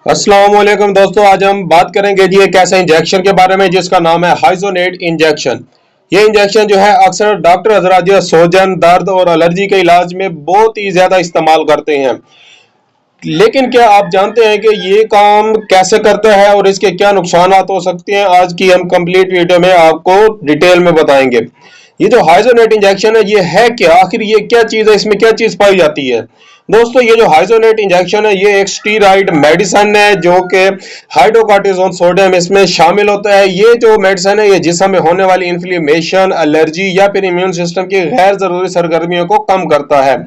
अस्सलाम वालेकुम दोस्तों, आज हम बात करेंगे जी एक ऐसे इंजेक्शन के बारे में जिसका नाम है हाइजोनेट इंजेक्शन। ये इंजेक्शन जो है अक्सर डॉक्टर हजरात जो सूजन, दर्द और एलर्जी के इलाज में बहुत ही ज्यादा इस्तेमाल करते हैं। लेकिन क्या आप जानते हैं कि ये काम कैसे करता है और इसके क्या नुकसान हो सकते हैं? आज की हम कंप्लीट वीडियो में आपको डिटेल में बताएंगे। ये जो हाइजोनेट इंजेक्शन है क्या, आखिर ये क्या चीज है, इसमें क्या चीज पाई जाती है? दोस्तों, ये जो हाइजोनेट इंजेक्शन है ये एक स्टीरॉइड मेडिसिन है जो कि हाइड्रोकॉर्टिसोन सोडियम इसमें शामिल होता है। ये जो मेडिसिन है ये जिस्म में होने वाली इन्फ्लेमेशन, एलर्जी या फिर इम्यून सिस्टम की गैर जरूरी सरगर्मियों को कम करता है।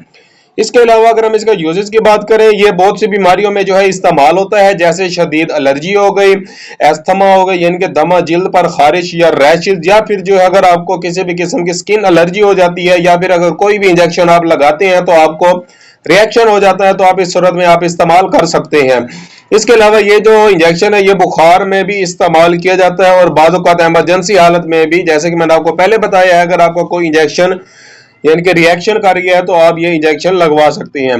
इसके अलावा अगर हम इसका यूजेस की बात करें, ये बहुत सी बीमारियों में जो है इस्तेमाल होता है, जैसे शदीद एलर्जी हो गई, एस्थमा हो गई यानी कि दमा, जिल्द पर खारिश या रैशेज, या फिर जो है अगर आपको किसी भी किस्म की स्किन एलर्जी हो जाती है या फिर अगर कोई भी इंजेक्शन आप लगाते हैं तो आपको रिएक्शन हो जाता है, तो आप इस सूरत में आप इस्तेमाल कर सकते हैं। इसके अलावा ये जो इंजेक्शन है ये बुखार में भी इस्तेमाल किया जाता है और बाज़ औक़ात इमरजेंसी हालत में भी, जैसे कि मैंने आपको पहले बताया है, अगर आपका कोई इंजेक्शन यानी कि रिएक्शन कर गया है तो आप ये इंजेक्शन लगवा सकते हैं।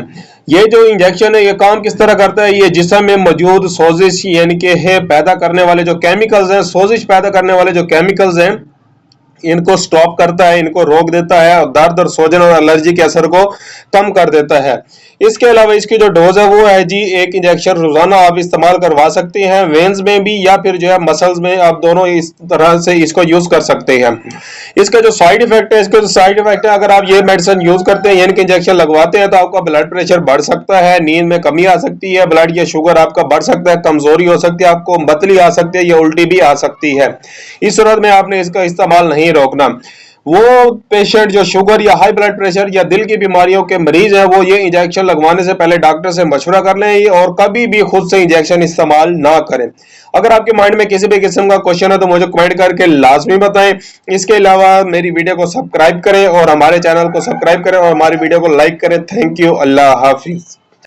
ये जो इंजेक्शन है ये काम किस तरह करता है? ये जिस्म में मौजूद सोजिश यानी कि है पैदा करने वाले जो केमिकल्स हैं, सोजिश पैदा करने वाले जो केमिकल्स हैं, इनको स्टॉप करता है, इनको रोक देता है और दर्द और सूजन और एलर्जी के असर को कम कर देता है। इसके अलावा इसकी जो डोज है वो है जी, एक इंजेक्शन रोजाना आप इस्तेमाल करवा सकते हैं, वेन्स में भी या फिर जो है मसल्स में, आप दोनों इस तरह से इसको यूज कर सकते हैं। इसका जो साइड इफेक्ट है, इसका जो साइड इफेक्ट है, अगर आप ये मेडिसिन यूज करते हैं यानी कि इंजेक्शन लगवाते हैं तो आपका ब्लड प्रेशर बढ़ सकता है, नींद में कमी आ सकती है, ब्लड या शुगर आपका बढ़ सकता है, कमजोरी हो सकती है, आपको मतली आ सकती है या उल्टी भी आ सकती है। इस सूरत में आपने इसका इस्तेमाल नहीं रोकना। वो पेशेंट जो शुगर या हाई ब्लड प्रेशर या दिल की बीमारियों के मरीज हैं वो ये इंजेक्शन लगवाने से पहले डॉक्टर से मशवरा कर लें और कभी भी खुद से इंजेक्शन इस्तेमाल ना करें। अगर आपके माइंड में किसी भी किस्म का क्वेश्चन है तो मुझे कमेंट करके लाजमी बताएं। इसके अलावा मेरी वीडियो को सब्सक्राइब करें और हमारे चैनल को सब्सक्राइब करें और हमारी वीडियो को लाइक करें। Thank you. Allah Hafiz.